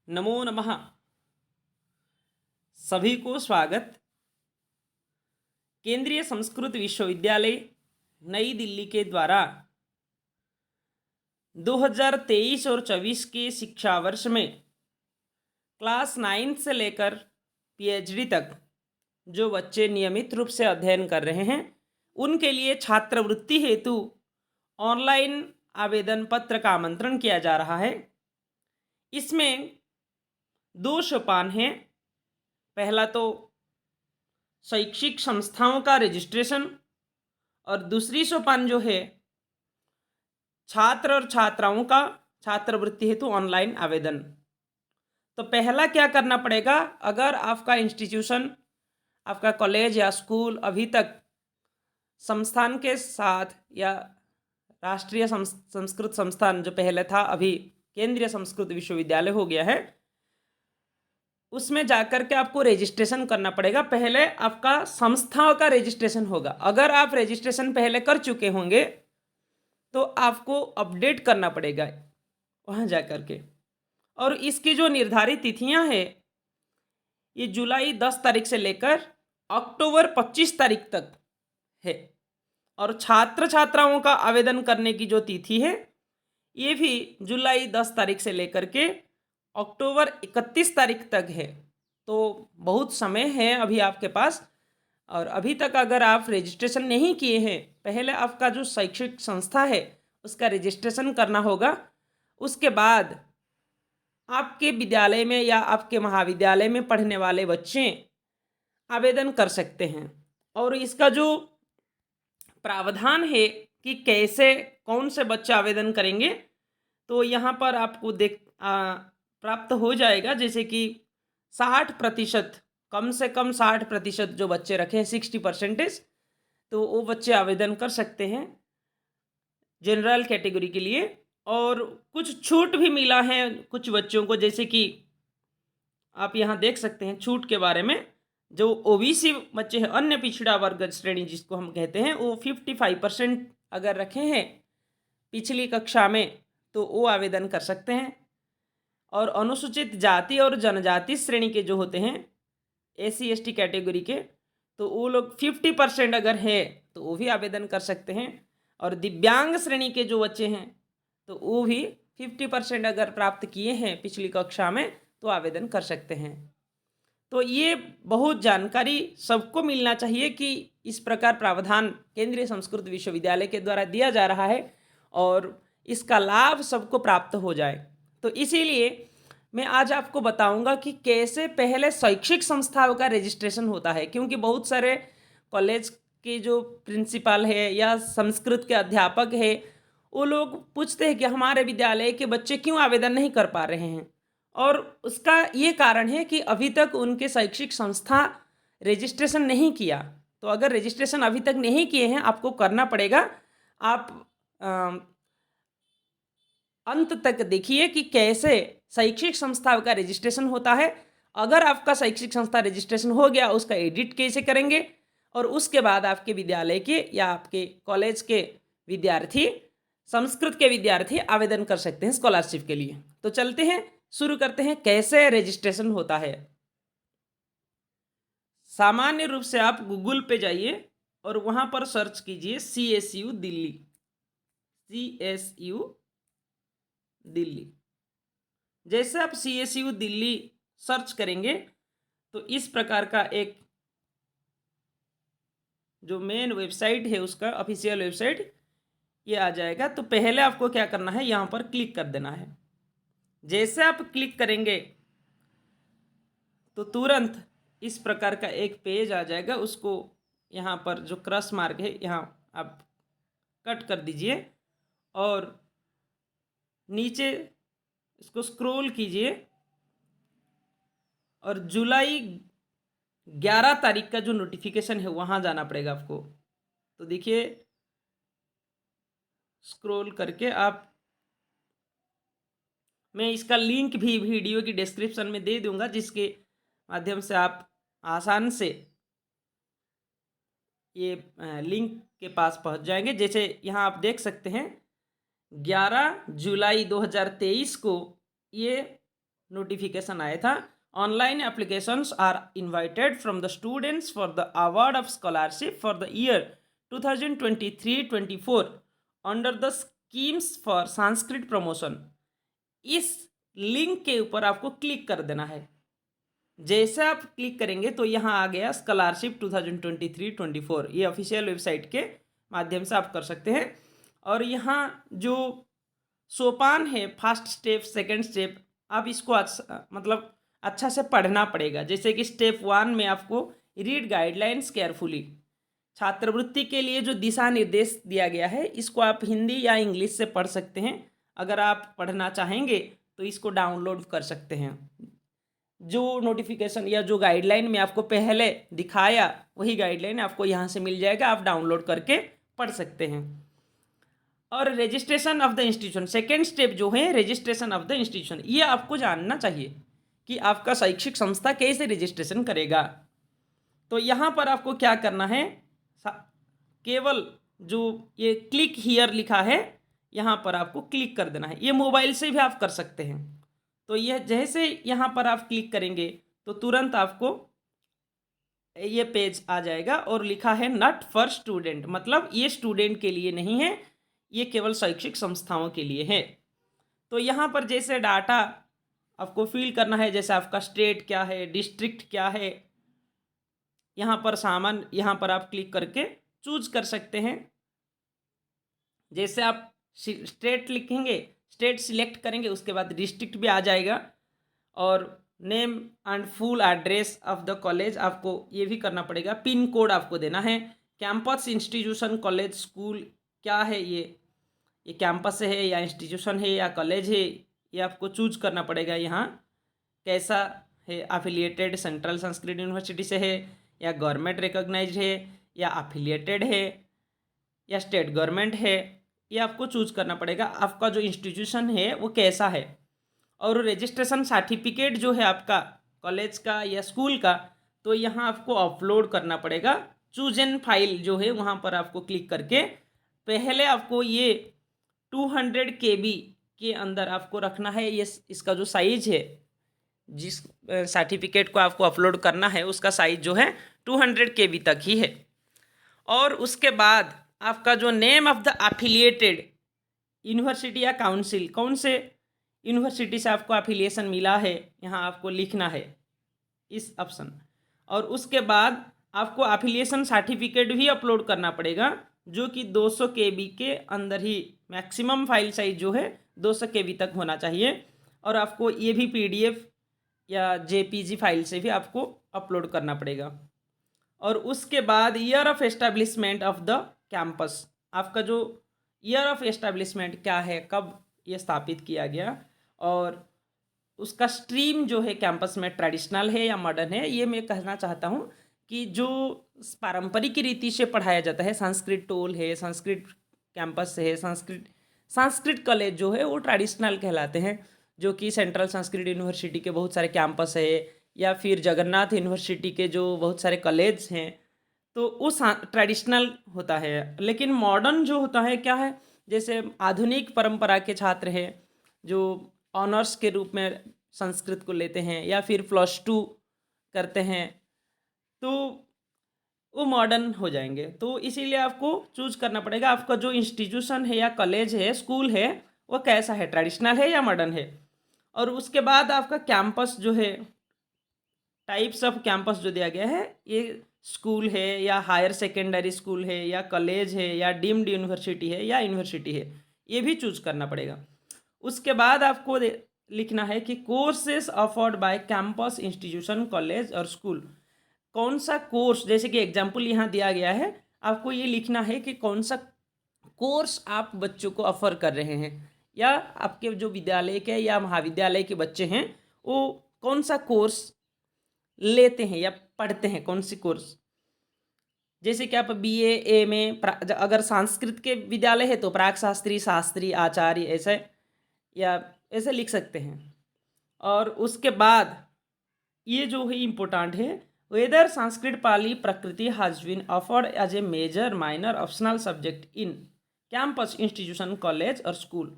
नमो नमः। सभी को स्वागत। केंद्रीय संस्कृत विश्वविद्यालय नई दिल्ली के द्वारा 2023 और 24 के शिक्षा वर्ष में क्लास 9 से लेकर पीएचडी तक जो बच्चे नियमित रूप से अध्ययन कर रहे हैं उनके लिए छात्रवृत्ति हेतु ऑनलाइन आवेदन पत्र का आमंत्रण किया जा रहा है। इसमें दो सोपान हैं। पहला तो शैक्षिक संस्थाओं का रजिस्ट्रेशन और दूसरी सोपान जो है छात्र और छात्राओं का छात्रवृत्ति हेतु ऑनलाइन आवेदन। तो पहला क्या करना पड़ेगा, अगर आपका इंस्टीट्यूशन, आपका कॉलेज या स्कूल अभी तक संस्थान के साथ या राष्ट्रीय संस्कृत संस्थान जो पहले था अभी केंद्रीय संस्कृत विश्वविद्यालय हो गया है, उसमें जाकर के आपको रजिस्ट्रेशन करना पड़ेगा। पहले आपका संस्थाओं का रजिस्ट्रेशन होगा। अगर आप रजिस्ट्रेशन पहले कर चुके होंगे तो आपको अपडेट करना पड़ेगा वहाँ जाकर के। और इसकी जो निर्धारित तिथियां हैं ये जुलाई 10 तारीख से लेकर अक्टूबर 25 तारीख तक है। और छात्र छात्राओं का आवेदन करने की जो तिथि है ये भी जुलाई 10 तारीख से लेकर के अक्टूबर 31 तारीख तक है। तो बहुत समय है अभी आपके पास। और अभी तक अगर आप रजिस्ट्रेशन नहीं किए हैं, पहले आपका जो शैक्षिक संस्था है उसका रजिस्ट्रेशन करना होगा। उसके बाद आपके विद्यालय में या आपके महाविद्यालय में पढ़ने वाले बच्चे आवेदन कर सकते हैं। और इसका जो प्रावधान है कि कैसे कौन से बच्चे आवेदन करेंगे, तो यहाँ पर आपको प्राप्त हो जाएगा। जैसे कि 60%, कम से कम 60% जो बच्चे रखे हैं 60%, तो वो बच्चे आवेदन कर सकते हैं जनरल कैटेगरी के लिए। और कुछ छूट भी मिला है कुछ बच्चों को, जैसे कि आप यहाँ देख सकते हैं छूट के बारे में। जो ओबीसी बच्चे हैं, अन्य पिछड़ा वर्ग श्रेणी जिसको हम कहते हैं, वो 55% अगर रखे हैं पिछली कक्षा में तो वो आवेदन कर सकते हैं। और अनुसूचित जाति और जनजाति श्रेणी के जो होते हैं एससी एसटी कैटेगरी के, तो वो लोग 50% अगर है तो वो भी आवेदन कर सकते हैं। और दिव्यांग श्रेणी के जो बच्चे हैं तो वो भी 50% अगर प्राप्त किए हैं पिछली कक्षा में तो आवेदन कर सकते हैं। तो ये बहुत जानकारी सबको मिलना चाहिए कि इस प्रकार प्रावधान केंद्रीय संस्कृत विश्वविद्यालय के द्वारा दिया जा रहा है और इसका लाभ सबको प्राप्त हो जाए। तो इसीलिए मैं आज आपको बताऊंगा कि कैसे पहले शैक्षिक संस्थाओं का रजिस्ट्रेशन होता है। क्योंकि बहुत सारे कॉलेज के जो प्रिंसिपल है या संस्कृत के अध्यापक है, वो लोग पूछते हैं कि हमारे विद्यालय के बच्चे क्यों आवेदन नहीं कर पा रहे हैं। और उसका ये कारण है कि अभी तक उनके शैक्षिक संस्था रजिस्ट्रेशन नहीं किया। तो अगर रजिस्ट्रेशन अभी तक नहीं किए हैं, आपको करना पड़ेगा। आप अंत तक देखिए कि कैसे शैक्षिक संस्थाओं का रजिस्ट्रेशन होता है। अगर आपका शैक्षिक संस्था रजिस्ट्रेशन हो गया, उसका एडिट कैसे करेंगे, और उसके बाद आपके विद्यालय के या आपके कॉलेज के विद्यार्थी, संस्कृत के विद्यार्थी आवेदन कर सकते हैं स्कॉलरशिप के लिए। तो चलते हैं, शुरू करते हैं कैसे रजिस्ट्रेशन होता है। सामान्य रूप से आप गूगल पे जाइए और वहाँ पर सर्च कीजिए CSU दिल्ली, CSU दिल्ली। जैसे आप CSU दिल्ली सर्च करेंगे तो इस प्रकार का एक जो मेन वेबसाइट है उसका ऑफिशियल वेबसाइट ये आ जाएगा। तो पहले आपको क्या करना है, यहाँ पर क्लिक कर देना है। जैसे आप क्लिक करेंगे तो तुरंत इस प्रकार का एक पेज आ जाएगा। उसको यहाँ पर जो क्रॉस मार्क है यहाँ आप कट कर दीजिए और नीचे इसको स्क्रॉल कीजिए और जुलाई 11 तारीख का जो नोटिफिकेशन है वहाँ जाना पड़ेगा आपको। तो देखिए स्क्रॉल करके आप, मैं इसका लिंक भी वीडियो की डिस्क्रिप्शन में दे दूंगा जिसके माध्यम से आप आसान से ये लिंक के पास पहुंच जाएंगे। जैसे यहाँ आप देख सकते हैं 11 जुलाई 2023 को ये नोटिफिकेशन आया था, online applications are invited from the students for the award of scholarship for the year 2023-24 under the schemes for Sanskrit promotion. इस लिंक के ऊपर आपको क्लिक कर देना है। जैसे आप क्लिक करेंगे तो यहाँ आ गया स्कॉलरशिप 2023-24, ये ऑफिशियल वेबसाइट के माध्यम से आप कर सकते हैं। और यहाँ जो सोपान है, फर्स्ट स्टेप, सेकंड स्टेप, आप इसको मतलब अच्छा से पढ़ना पड़ेगा। जैसे कि स्टेप 1 में आपको रीड गाइडलाइंस केयरफुली, छात्रवृत्ति के लिए जो दिशा निर्देश दिया गया है इसको आप हिंदी या इंग्लिश से पढ़ सकते हैं। अगर आप पढ़ना चाहेंगे तो इसको डाउनलोड कर सकते हैं। जो नोटिफिकेशन या जो गाइडलाइन में आपको पहले दिखाया वही गाइडलाइन आपको यहाँ से मिल जाएगा, आप डाउनलोड करके पढ़ सकते हैं। और registration of the institution, second step जो है रजिस्ट्रेशन ऑफ द इंस्टीट्यूशन, ये आपको जानना चाहिए कि आपका शैक्षिक संस्था कैसे रजिस्ट्रेशन करेगा। तो यहाँ पर आपको क्या करना है, केवल जो ये क्लिक हियर लिखा है यहाँ पर आपको क्लिक कर देना है। ये मोबाइल से भी आप कर सकते हैं। तो यह जैसे यहाँ पर आप क्लिक करेंगे तो तुरंत आपको ये पेज आ जाएगा और लिखा है नॉट फॉर स्टूडेंट, मतलब ये स्टूडेंट के लिए नहीं है, ये केवल शैक्षिक संस्थाओं के लिए है। तो यहाँ पर जैसे डाटा आपको फिल करना है, जैसे आपका स्टेट क्या है, डिस्ट्रिक्ट क्या है, यहाँ पर सामान, यहाँ पर आप क्लिक करके चूज कर सकते हैं। जैसे आप स्टेट लिखेंगे, स्टेट सिलेक्ट करेंगे, उसके बाद डिस्ट्रिक्ट भी आ जाएगा। और name and full address of the college आपको ये भी करना पड़ेगा। पिन कोड आपको देना है। कैंपस, इंस्टीट्यूशन, कॉलेज, स्कूल क्या है, ये कैंपस है या इंस्टीट्यूशन है या कॉलेज है, ये आपको चूज करना पड़ेगा। यहाँ कैसा है, एफिलिएटेड सेंट्रल संस्कृत यूनिवर्सिटी से है या गवर्नमेंट रिकॉग्नाइज्ड है या एफिलिएटेड है या स्टेट गवर्नमेंट है, ये आपको चूज करना पड़ेगा। आपका जो इंस्टीट्यूशन है वो कैसा है। और रजिस्ट्रेशन सर्टिफिकेट जो है आपका कॉलेज का या स्कूल का, तो यहाँ आपको अपलोड करना पड़ेगा। चूज एन फाइल जो है वहाँ पर आपको क्लिक करके पहले आपको ये 200 KB के अंदर आपको रखना है। ये इसका जो साइज है, जिस सर्टिफिकेट को आपको अपलोड करना है उसका साइज जो है 200 KB तक ही है। और उसके बाद आपका जो name of the affiliated university या काउंसिल, कौन से यूनिवर्सिटी से आपको एफिलिएशन मिला है, यहाँ आपको लिखना है इस ऑप्शन। और उसके बाद आपको एफिलिएशन सर्टिफिकेट भी अपलोड करना पड़ेगा, जो कि 200 KB के अंदर ही, मैक्सिमम फाइल साइज जो है 200 KB तक होना चाहिए। और आपको ये भी PDF या JPG फाइल से भी आपको अपलोड करना पड़ेगा। और उसके बाद year of establishment of the campus, आपका जो ईयर ऑफ एस्टेब्लिशमेंट क्या है, कब ये स्थापित किया गया, और उसका स्ट्रीम जो है कैंपस में ट्रेडिशनल है या मॉडर्न है। ये मैं कहना चाहता हूँ कि जो पारंपरिक रीति से पढ़ाया जाता है, संस्कृत टोल है, संस्कृत कैंपस है, संस्कृत कॉलेज जो है वो ट्रेडिशनल कहलाते हैं, जो कि सेंट्रल संस्कृत यूनिवर्सिटी के बहुत सारे कैंपस है या फिर जगन्नाथ यूनिवर्सिटी के जो बहुत सारे कॉलेज हैं, तो उस ट्रेडिशनल होता है। लेकिन मॉडर्न जो होता है क्या है, जैसे आधुनिक परंपरा के छात्र हैं जो ऑनर्स के रूप में संस्कृत को लेते हैं या फिर +2 करते हैं, तो वो मॉडर्न हो जाएंगे। तो इसीलिए आपको चूज करना पड़ेगा आपका जो इंस्टीट्यूशन है या कॉलेज है, स्कूल है, वो कैसा है, ट्रेडिशनल है या मॉडर्न है। और उसके बाद आपका कैंपस जो है, टाइप्स ऑफ कैंपस जो दिया गया है, ये स्कूल है या हायर सेकेंडरी स्कूल है या कॉलेज है या डीम्ड यूनिवर्सिटी है या यूनिवर्सिटी है, ये भी चूज करना पड़ेगा। उसके बाद आपको लिखना है कि courses offered by campus, institution, college और स्कूल, कौन सा कोर्स, जैसे कि एग्जाम्पल यहाँ दिया गया है, आपको ये लिखना है कि कौन सा कोर्स आप बच्चों को ऑफर कर रहे हैं, या आपके जो विद्यालय के या महाविद्यालय के बच्चे हैं वो कौन सा कोर्स लेते हैं या पढ़ते हैं, कौन सी कोर्स। जैसे कि आप BA, MA, अगर संस्कृत के विद्यालय है तो प्राक शास्त्री, शास्त्री, आचार्य, ऐसे या ऐसे लिख सकते हैं। और उसके बाद ये जो है इम्पोर्टेंट है, weather Sanskrit Pali Prakrit has been offered as a major, minor, optional subject in campus, institution, college और स्कूल।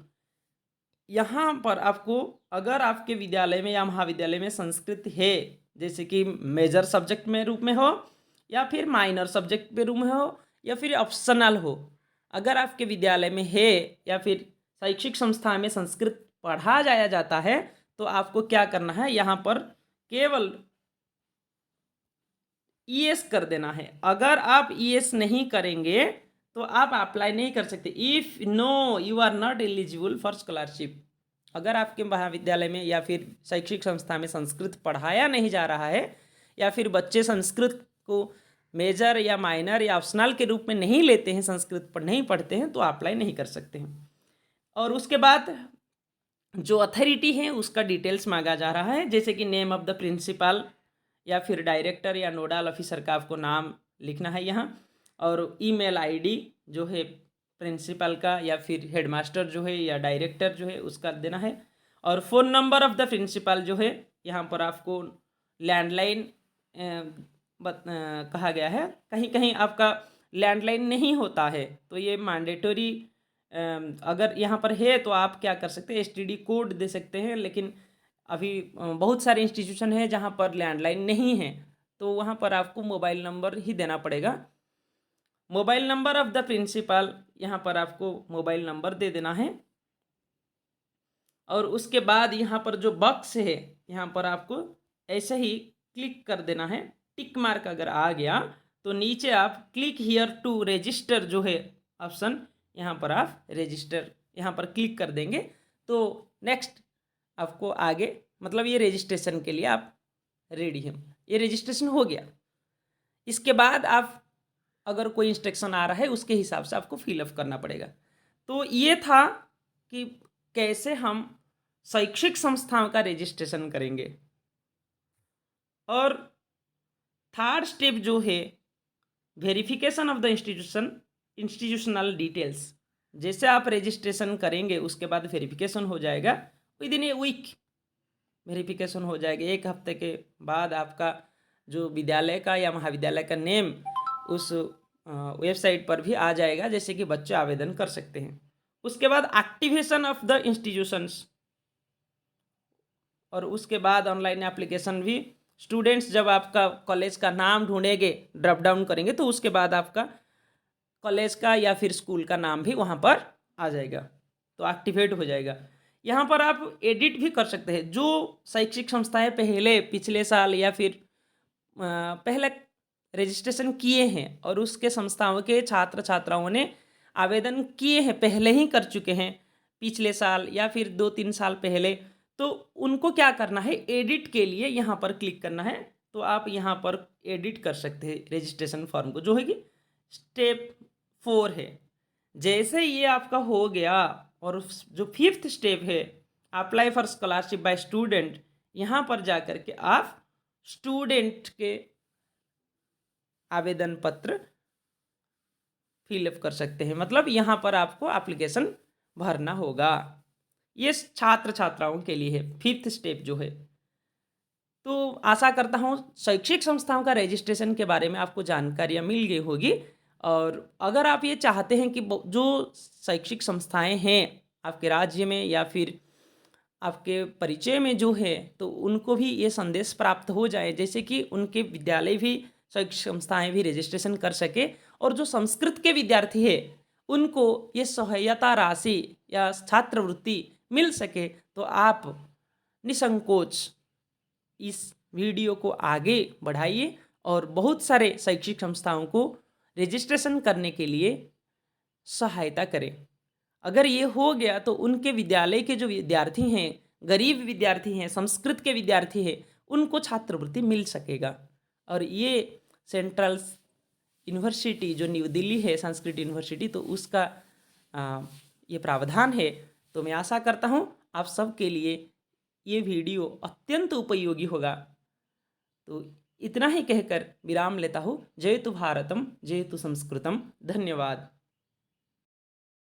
यहाँ पर आपको, अगर आपके विद्यालय में या महाविद्यालय में संस्कृत है, जैसे कि मेजर सब्जेक्ट में रूप में हो या फिर माइनर सब्जेक्ट के रूप में हो या फिर ऑप्शनल हो, अगर आपके विद्यालय में है या फिर शैक्षिक संस्था में संस्कृत पढ़ा जाया जाता है, तो आपको क्या करना है, यहाँ पर केवल ईएस कर देना है। अगर आप ईएस नहीं करेंगे तो आप अप्लाई नहीं कर सकते। If no you are not eligible for scholarship. अगर आपके महाविद्यालय में या फिर शैक्षिक संस्था में संस्कृत पढ़ाया नहीं जा रहा है या फिर बच्चे संस्कृत को मेजर या माइनर या ऑप्शनल के रूप में नहीं लेते हैं, संस्कृत पर नहीं पढ़ते हैं, तो अप्लाई नहीं कर सकते हैं। और उसके बाद जो अथॉरिटी है उसका डिटेल्स मांगा जा रहा है, जैसे कि नेम ऑफ द प्रिंसिपल या फिर डायरेक्टर या नोडल ऑफिसर का आपको नाम लिखना है यहाँ, और ईमेल आईडी जो है प्रिंसिपल का या फिर हेडमास्टर जो है या डायरेक्टर जो है उसका देना है, और phone number of the principal जो है यहाँ पर आपको लैंडलाइन कहा गया है। कहीं कहीं आपका लैंडलाइन नहीं होता है, तो ये मैंडेटरी, अगर यहाँ पर है तो आप क्या कर सकते हैं, एसटीडी कोड दे सकते हैं। लेकिन अभी बहुत सारे इंस्टीट्यूशन है जहाँ पर लैंडलाइन नहीं है, तो वहाँ पर आपको मोबाइल नंबर ही देना पड़ेगा। Mobile number of the principal, यहाँ पर आपको मोबाइल नंबर दे देना है। और उसके बाद यहाँ पर जो बॉक्स है यहाँ पर आपको ऐसे ही क्लिक कर देना है। टिक मार्क अगर आ गया तो नीचे आप क्लिक हियर टू रजिस्टर जो है ऑप्शन, यहाँ पर आप रजिस्टर यहाँ पर क्लिक कर देंगे तो नेक्स्ट आपको आगे, मतलब ये रजिस्ट्रेशन के लिए आप रेडी हैं। ये रजिस्ट्रेशन हो गया। इसके बाद आप अगर कोई इंस्ट्रक्शन आ रहा है उसके हिसाब से आपको फिलअप करना पड़ेगा। तो ये था कि कैसे हम शैक्षिक संस्थाओं का रजिस्ट्रेशन करेंगे। और थर्ड स्टेप जो है verification of the institutional details. जैसे आप रजिस्ट्रेशन करेंगे उसके बाद वेरिफिकेशन हो जाएगा, within a week verification हो जाएगा। एक हफ्ते के बाद आपका जो विद्यालय का या महाविद्यालय का नेम उस वेबसाइट पर भी आ जाएगा, जैसे कि बच्चे आवेदन कर सकते हैं। उसके बाद एक्टिवेशन ऑफ द इंस्टीट्यूशंस, और उसके बाद ऑनलाइन एप्लीकेशन भी। स्टूडेंट्स जब आपका कॉलेज का नाम ढूंढेंगे, ड्रॉप डाउन करेंगे, तो उसके बाद आपका कॉलेज का या फिर स्कूल का नाम भी वहाँ पर आ जाएगा, तो एक्टिवेट हो जाएगा। यहाँ पर आप एडिट भी कर सकते हैं। जो शैक्षिक संस्थाएं पहले पिछले साल या फिर पहले रजिस्ट्रेशन किए हैं और उसके संस्थाओं के छात्र छात्राओं ने आवेदन किए हैं, पहले ही कर चुके हैं पिछले साल या फिर 2-3 साल पहले, तो उनको क्या करना है, एडिट के लिए यहाँ पर क्लिक करना है। तो आप यहाँ पर एडिट कर सकते हैं रजिस्ट्रेशन फॉर्म को, जो है कि स्टेप 4 है। जैसे ये आपका हो गया, और जो 5th स्टेप है apply for scholarship by student, यहाँ पर जा कर के आप स्टूडेंट के आवेदन पत्र फिलअप कर सकते हैं। मतलब यहाँ पर आपको एप्लीकेशन भरना होगा। ये छात्र छात्राओं के लिए है 5th स्टेप जो है। तो आशा करता हूँ शैक्षिक संस्थाओं का रजिस्ट्रेशन के बारे में आपको जानकारियाँ मिल गई होगी। और अगर आप ये चाहते हैं कि जो शैक्षिक संस्थाएं हैं आपके राज्य में या फिर आपके परिचय में जो है, तो उनको भी ये संदेश प्राप्त हो जाए, जैसे कि उनके विद्यालय भी शैक्षिक संस्थाएं भी रजिस्ट्रेशन कर सके, और जो संस्कृत के विद्यार्थी है उनको ये सहायता राशि या छात्रवृत्ति मिल सके, तो आप निसंकोच इस वीडियो को आगे बढ़ाइए और बहुत सारे शैक्षिक संस्थाओं को रजिस्ट्रेशन करने के लिए सहायता करें। अगर ये हो गया तो उनके विद्यालय के जो विद्यार्थी हैं, गरीब विद्यार्थी हैं, संस्कृत के विद्यार्थी हैं, उनको छात्रवृत्ति मिल सकेगा। और ये सेंट्रल यूनिवर्सिटी जो न्यू दिल्ली है, संस्कृत यूनिवर्सिटी, तो उसका ये प्रावधान है। तो मैं आशा करता हूँ आप सबके लिए ये वीडियो अत्यंत उपयोगी होगा। तो इतना ही कहकर विराम लेता हूँ। जय तु भारतम, जय तु संस्कृतम। धन्यवाद।